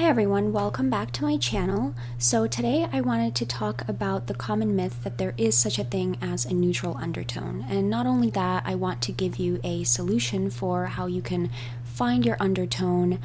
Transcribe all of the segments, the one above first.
Hi everyone, welcome back to my channel. So today I wanted to talk about the common myth that there is such a thing as a neutral undertone. And not only that, I want to give you a solution for how you can find your undertone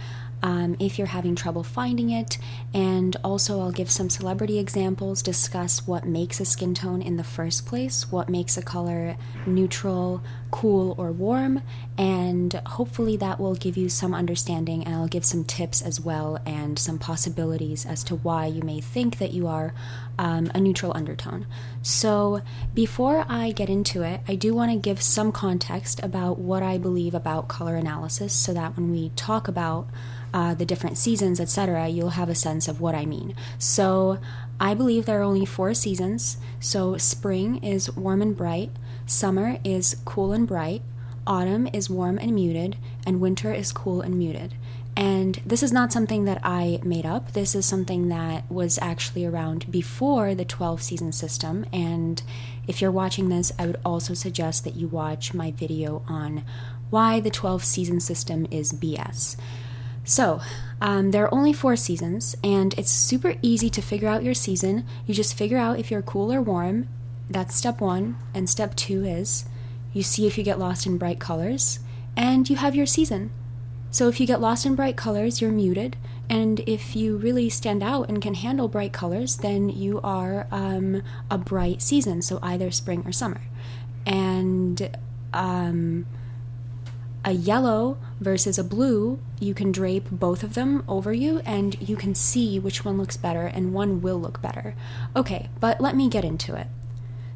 if you're having trouble finding it, and also I'll give some celebrity examples, discuss what makes a skin tone in the first place, what makes a color neutral, cool, or warm, and hopefully that will give you some understanding, and I'll give some tips as well and some possibilities as to why you may think that you are a neutral undertone. So before I get into it, I do want to give some context about what I believe about color analysis so that when we talk about the different seasons, etc., you'll have a sense of what I mean. So I believe there are only 4 seasons. So spring is warm and bright, summer is cool and bright, autumn is warm and muted, and winter is cool and muted. And this is not something that I made up. This is something that was actually around before the 12 season system. And if you're watching this, I would also suggest that you watch my video on why the 12 season system is BS. So, there are only 4 seasons, and it's super easy to figure out your season. You just figure out if you're cool or warm. That's step 1. And step 2 is you see if you get lost in bright colors, and you have your season. So if you get lost in bright colors, you're muted. And if you really stand out and can handle bright colors, then you are a bright season, so either spring or summer. And a yellow versus a blue, you can drape both of them over you and you can see which one looks better and one will look better. Okay, but let me get into it.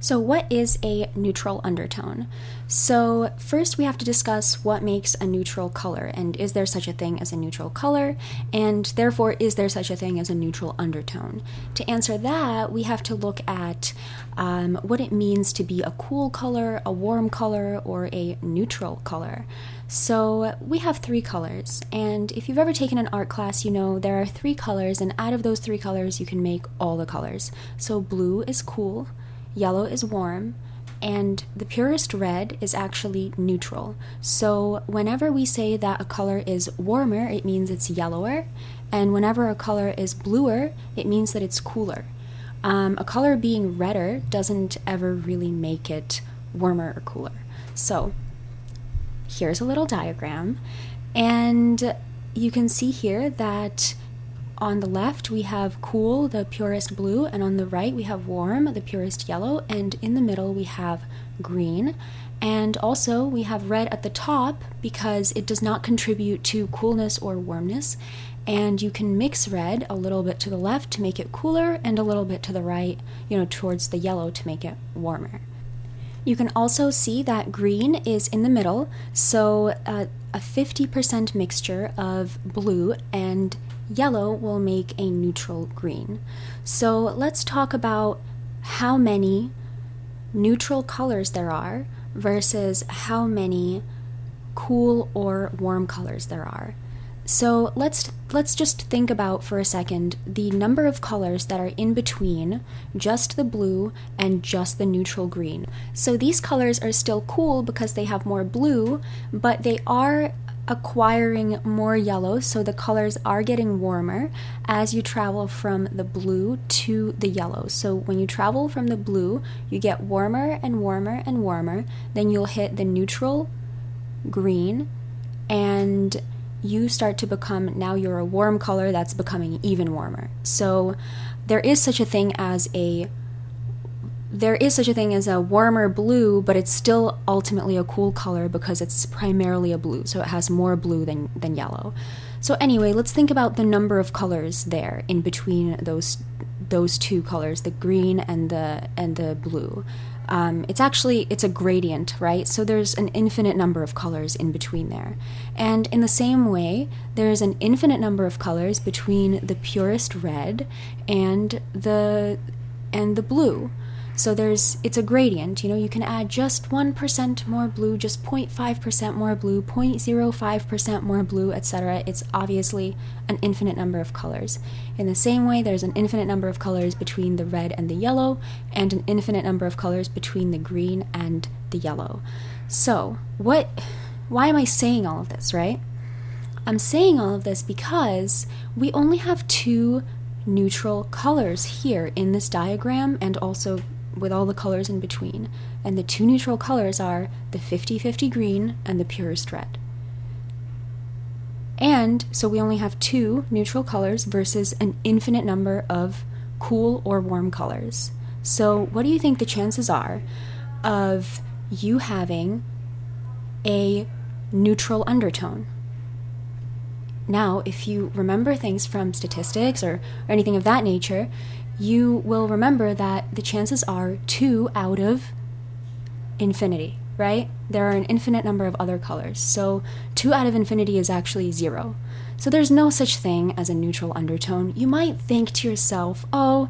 So what is a neutral undertone? So first we have to discuss what makes a neutral color, and is there such a thing as a neutral color, and therefore is there such a thing as a neutral undertone? To answer that, we have to look at what it means to be a cool color, a warm color, or a neutral color. So we have 3 colors, and if you've ever taken an art class, you know there are 3 colors, and out of those 3 colors you can make all the colors. So blue is cool, yellow is warm, and the purest red is actually neutral. So whenever we say that a color is warmer, it means it's yellower, and whenever a color is bluer, it means that it's cooler. A color being redder doesn't ever really make it warmer or cooler. So here's a little diagram, and you can see here that on the left we have cool, the purest blue, and on the right we have warm, the purest yellow, and in the middle we have green. And also we have red at the top because it does not contribute to coolness or warmness, and you can mix red a little bit to the left to make it cooler and a little bit to the right, towards the yellow to make it warmer. You can also see that green is in the middle, so a 50% mixture of blue and yellow will make a neutral green. So let's talk about how many neutral colors there are versus how many cool or warm colors there are. So let's just think about for a second the number of colors that are in between just the blue and just the neutral green. So these colors are still cool because they have more blue, but they are acquiring more yellow, so the colors are getting warmer as you travel from the blue to the yellow. So when you travel from the blue, you get warmer and warmer and warmer, then you'll hit the neutral green, and you start to become, now you're a warm color that's becoming even warmer. So there is such a thing as a warmer blue, but it's still ultimately a cool color because it's primarily a blue, so it has more blue than yellow. So anyway, let's think about the number of colors there in between those 2 colors, the green and the blue. It's a gradient, right? So there's an infinite number of colors in between there. And in the same way, there's an infinite number of colors between the purest red and the blue. So it's a gradient, you can add just 1% more blue, just 0.5% more blue, 0.05% more blue, etc. It's obviously an infinite number of colors. In the same way, there's an infinite number of colors between the red and the yellow, and an infinite number of colors between the green and the yellow. So, why am I saying all of this, right? I'm saying all of this because we only have two neutral colors here in this diagram, and also with all the colors in between. And the two neutral colors are the 50-50 green and the purest red. And so we only have two neutral colors versus an infinite number of cool or warm colors. So what do you think the chances are of you having a neutral undertone? Now, if you remember things from statistics or anything of that nature, you will remember that the chances are 2 out of infinity, right? There are an infinite number of other colors. So 2 out of infinity is actually 0. So there's no such thing as a neutral undertone. You might think to yourself, oh,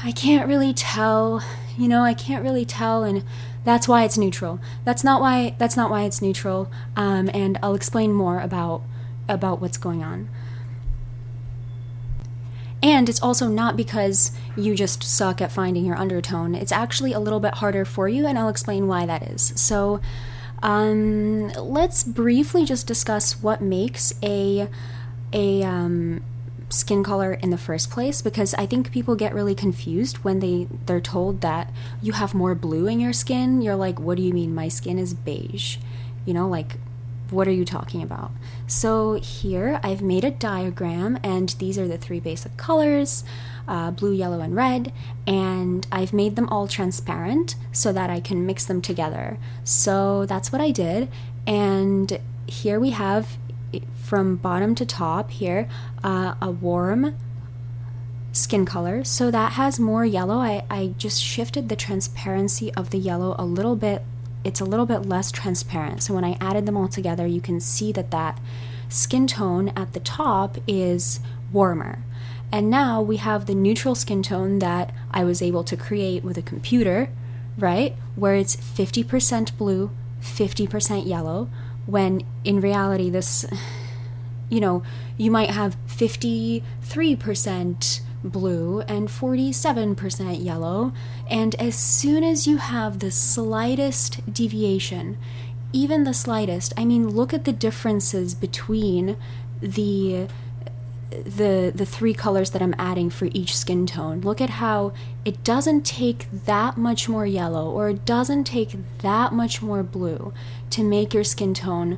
I can't really tell, I can't really tell, and that's why it's neutral. That's not why it's neutral, and I'll explain more about what's going on. And it's also not because you just suck at finding your undertone. It's actually a little bit harder for you, and I'll explain why that is. So let's briefly just discuss what makes a skin color in the first place, because I think people get really confused when they're told that you have more blue in your skin. You're like, what do you mean? My skin is beige. Like, what are you talking about? So here I've made a diagram, and these are the 3 basic colors, blue, yellow, and red, and I've made them all transparent so that I can mix them together. So that's what I did, and here we have, from bottom to top here, a warm skin color. So that has more yellow. I just shifted the transparency of the yellow a little bit. It's a little bit less transparent. So when I added them all together, you can see that skin tone at the top is warmer. And now we have the neutral skin tone that I was able to create with a computer, right? Where it's 50% blue, 50% yellow, when in reality this, you might have 53% blue and 47% yellow, and as soon as you have the slightest deviation, even the slightest, look at the differences between the 3 colors that I'm adding for each skin tone. Look at how it doesn't take that much more yellow, or it doesn't take that much more blue to make your skin tone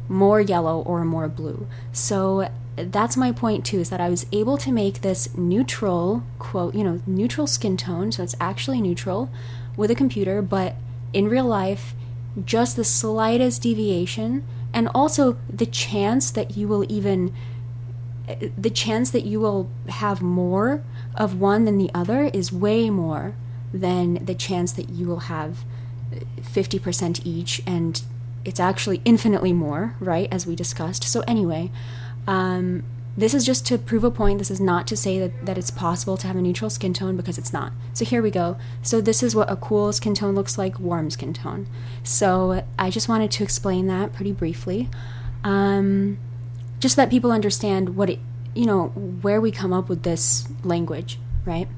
more yellow or more blue. So that's my point too, is that I was able to make this neutral, quote, neutral skin tone, so it's actually neutral with a computer, but in real life, just the slightest deviation, and also the chance that you will have more of one than the other is way more than the chance that you will have 50% each, and it's actually infinitely more, right, as we discussed. So anyway, this is just to prove a point. This is not to say that it's possible to have a neutral skin tone, because it's not. So here we go. So this is what a cool skin tone looks like, warm skin tone. So I just wanted to explain that pretty briefly, just so that people understand what where we come up with this language, right?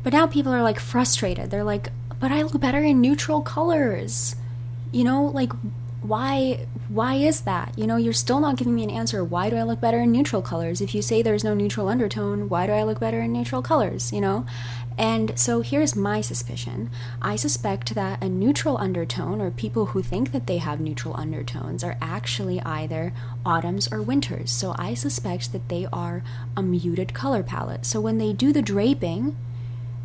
But now people are like frustrated. They're like, but I look better in neutral colors. Why is that? You're still not giving me an answer. Why do I look better in neutral colors? If you say there's no neutral undertone, why do I look better in neutral colors, And so here's my suspicion. I suspect that a neutral undertone, or people who think that they have neutral undertones, are actually either autumns or winters. So I suspect that they are a muted color palette. So when they do the draping,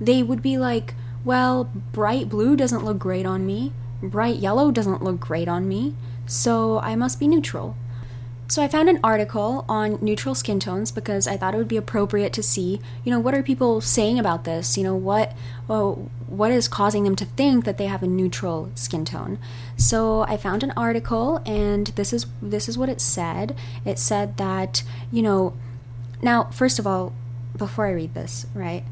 they would be like, well, bright blue doesn't look great on me. Bright yellow doesn't look great on me, so I must be neutral. So I found an article on neutral skin tones because I thought it would be appropriate to see, what are people saying about this? What is causing them to think that they have a neutral skin tone? So I found an article, and this is what it said. It said that, now, first of all, before I read this, right,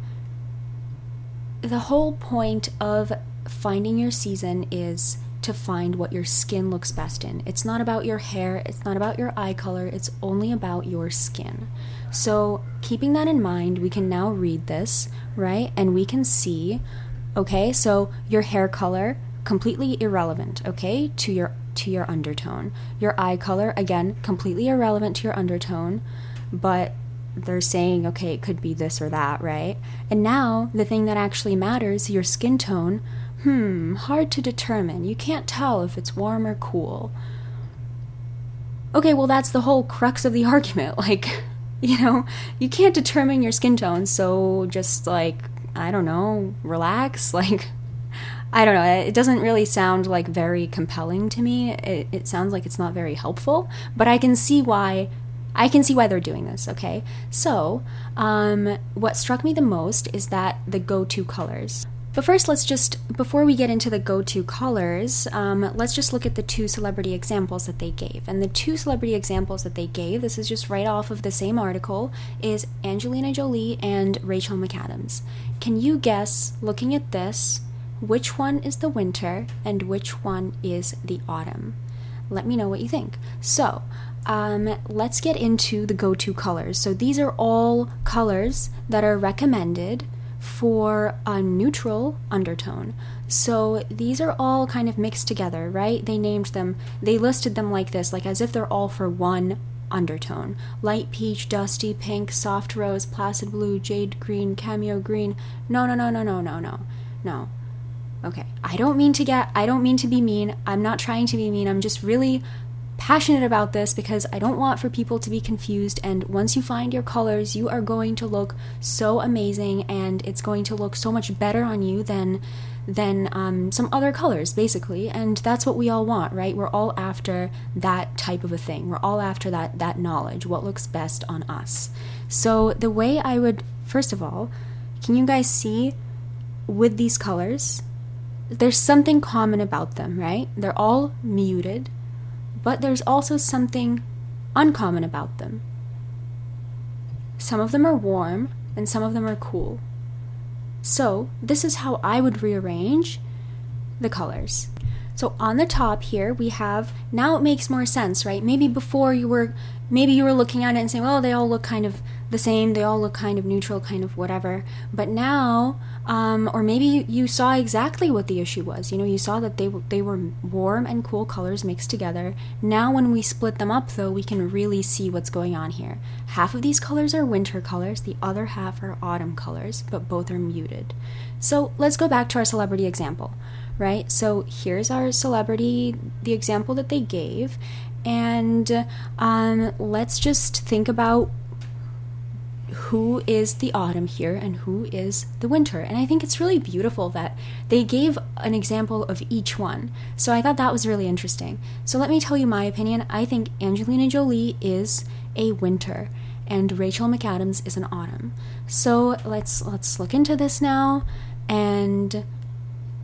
the whole point of finding your season is to find what your skin looks best in. It's not about your hair, it's not about your eye color, it's only about your skin. So keeping that in mind, we can now read this, right? And we can see, okay, so your hair color, completely irrelevant, okay, to your to your undertone. Your eye color, again, completely irrelevant to your undertone, but they're saying, okay, it could be this or that, right? And now the thing that actually matters, your skin tone, hard to determine. You can't tell if it's warm or cool. Okay, well, that's the whole crux of the argument. Like, you can't determine your skin tone, so just, like, I don't know, relax. Like, I don't know. It doesn't really sound, like, very compelling to me. It sounds like it's not very helpful, but I can see why they're doing this, okay? So, what struck me the most is that the go-to colors. But first, before we get into the go-to colors, let's just look at the two celebrity examples that they gave. And the two celebrity examples that they gave, this is just right off of the same article, is Angelina Jolie and Rachel McAdams. Can you guess, looking at this, which one is the winter and which one is the autumn? Let me know what you think. So, let's get into the go-to colors. So these are all colors that are recommended for a neutral undertone. So these are all kind of mixed together, right? They listed them like this, like as if they're all for one undertone. Light peach, dusty pink, soft rose, placid blue, jade green, cameo green. No. Okay, I don't mean to be mean. I'm not trying to be mean. I'm just really passionate about this because I don't want for people to be confused, and once you find your colors, you are going to look so amazing, and it's going to look so much better on you than some other colors, basically. And that's what we all want, right? We're all after that type of a thing. We're all after that knowledge, what looks best on us. So the way I would, first of all, can you guys see with these colors, there's something common about them, right? They're all muted, but there's also something uncommon about them. Some of them are warm and some of them are cool. So this is how I would rearrange the colors. So on the top here we have, now it makes more sense, right? Maybe before you were looking at it and saying, well, they all look kind of the same, they all look kind of neutral, kind of whatever. But now, or maybe you saw exactly what the issue was. You saw that they were warm and cool colors mixed together. Now when we split them up though, we can really see what's going on here. Half of these colors are winter colors, the other half are autumn colors, but both are muted. So let's go back to our celebrity example, right? So here's our celebrity, the example that they gave, and let's just think about who is the autumn here and who is the winter. And I think it's really beautiful that they gave an example of each one. So I thought that was really interesting. So let me tell you my opinion. I think Angelina Jolie is a winter and Rachel McAdams is an autumn. So let's look into this now. And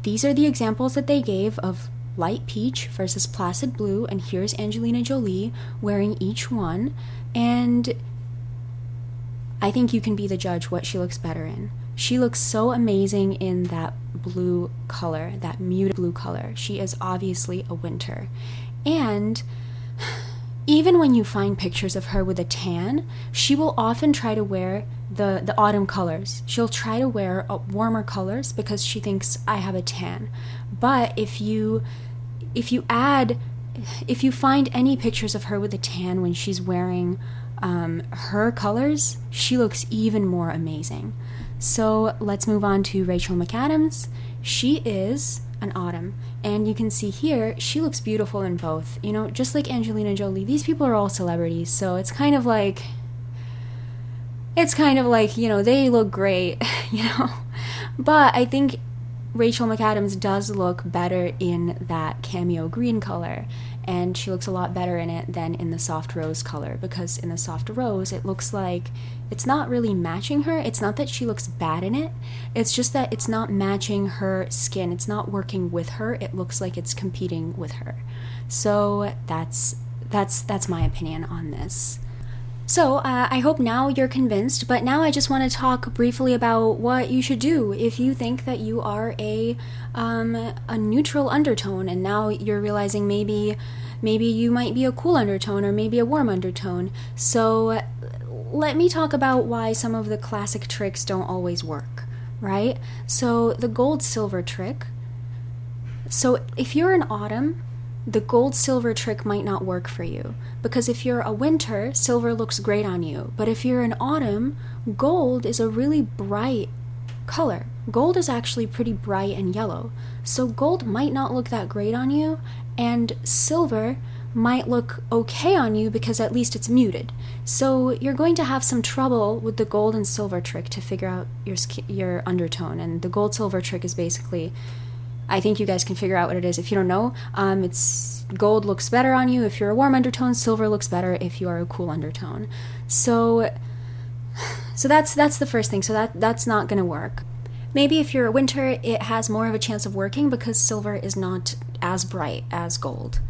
these are the examples that they gave of light peach versus placid blue, and here's Angelina Jolie wearing each one, and I think you can be the judge what she looks better in. She looks so amazing in that blue color, that muted blue color. She is obviously a winter. And even when you find pictures of her with a tan, she will often try to wear the autumn colors. She'll try to wear warmer colors because she thinks I have a tan. But if you find any pictures of her with a tan when she's wearing her colors, she looks even more amazing. So let's move on to Rachel McAdams. She is an autumn, and you can see here she looks beautiful in both. Just like Angelina Jolie, these people are all celebrities, so it's kind of like they look great, But I think Rachel McAdams does look better in that cameo green color, and she looks a lot better in it than in the soft rose color, because in the soft rose it looks like it's not really matching her. It's not that she looks bad in it, it's just that it's not matching her skin. It's not working with her. It looks like it's competing with her. So that's my opinion on this. So I hope now you're convinced, but now I just want to talk briefly about what you should do if you think that you are a neutral undertone, and now you're realizing maybe you might be a cool undertone or maybe a warm undertone. So let me talk about why some of the classic tricks don't always work, right? So the gold silver trick. So if you're an autumn, the gold silver trick might not work for you. Because if you're a winter, silver looks great on you. But if you're an autumn, gold is a really bright color. Gold is actually pretty bright and yellow. So gold might not look that great on you, and silver might look okay on you because at least it's muted. So you're going to have some trouble with the gold and silver trick to figure out your undertone. And the gold silver trick is basically, I think you guys can figure out what it is. If you don't know, it's gold looks better on you if you're a warm undertone, silver looks better if you are a cool undertone. So that's the first thing. So that's not going to work. Maybe if you're a winter, it has more of a chance of working because silver is not as bright as gold.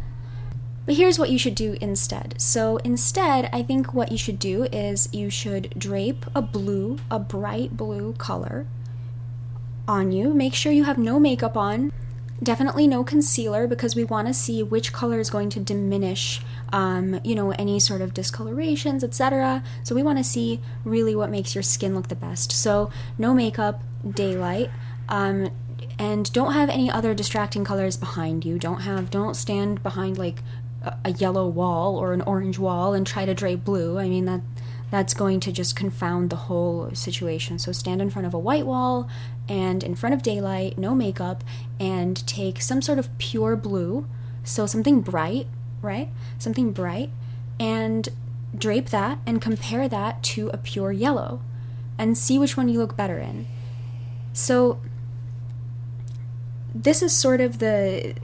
But here's what you should do instead. So instead, I think what you should do is you should drape a bright blue color on you. Make sure you have no makeup on. Definitely no concealer, because we want to see which color is going to diminish any sort of discolorations, etc. So we want to see really what makes your skin look the best. So no makeup, daylight, and don't have any other distracting colors behind you. Don't stand behind like a yellow wall or an orange wall and try to drape blue. I mean, that's going to just confound the whole situation. So stand in front of a white wall and in front of daylight, no makeup, and take some sort of pure blue, so something bright, right? Something bright, and drape that and compare that to a pure yellow and see which one you look better in. So this is sort of the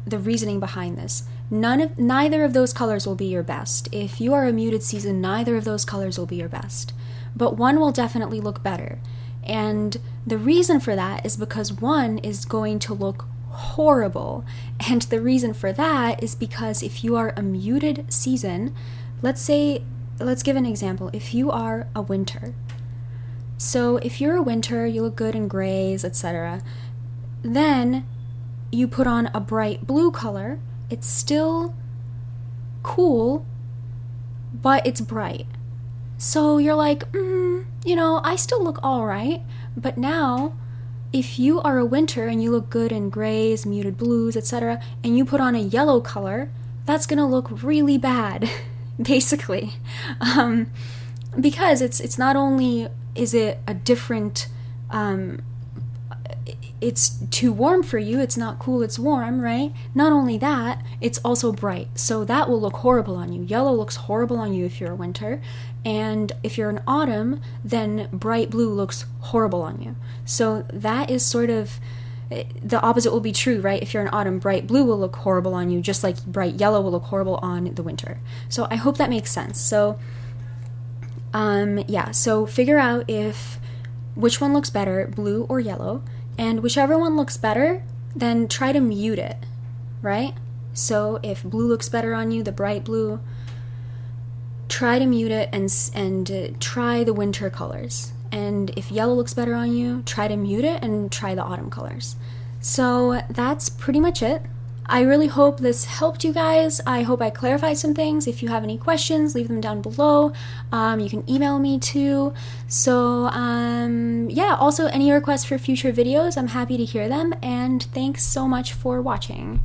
reasoning behind this. Neither of those colors will be your best. If you are a muted season, neither of those colors will be your best. But one will definitely look better. And the reason for that is because one is going to look horrible. And the reason for that is because if you are a muted season, let's give an example. If you are a winter. So if you're a winter, you look good in grays, etc. Then you put on a bright blue color. It's still cool, but it's bright. So you're like, I still look all right. But now, if you are a winter and you look good in grays, muted blues, etc., and you put on a yellow color, that's going to look really bad, basically. Because it's not only is it a different... it's too warm for you, it's not cool, it's warm, right? Not only that, it's also bright. So that will look horrible on you. Yellow looks horrible on you if you're a winter. And if you're an autumn, then bright blue looks horrible on you. So that is sort of, the opposite will be true, right? If you're an autumn, bright blue will look horrible on you, just like bright yellow will look horrible on the winter. So I hope that makes sense. So, so figure out which one looks better, blue or yellow. And whichever one looks better, then try to mute it, right? So if blue looks better on you, the bright blue, try to mute it and try the winter colors. And if yellow looks better on you, try to mute it and try the autumn colors. So that's pretty much it. I really hope this helped you guys. I hope I clarified some things. If you have any questions, leave them down below. You can email me too. So, also any requests for future videos, I'm happy to hear them. And thanks so much for watching.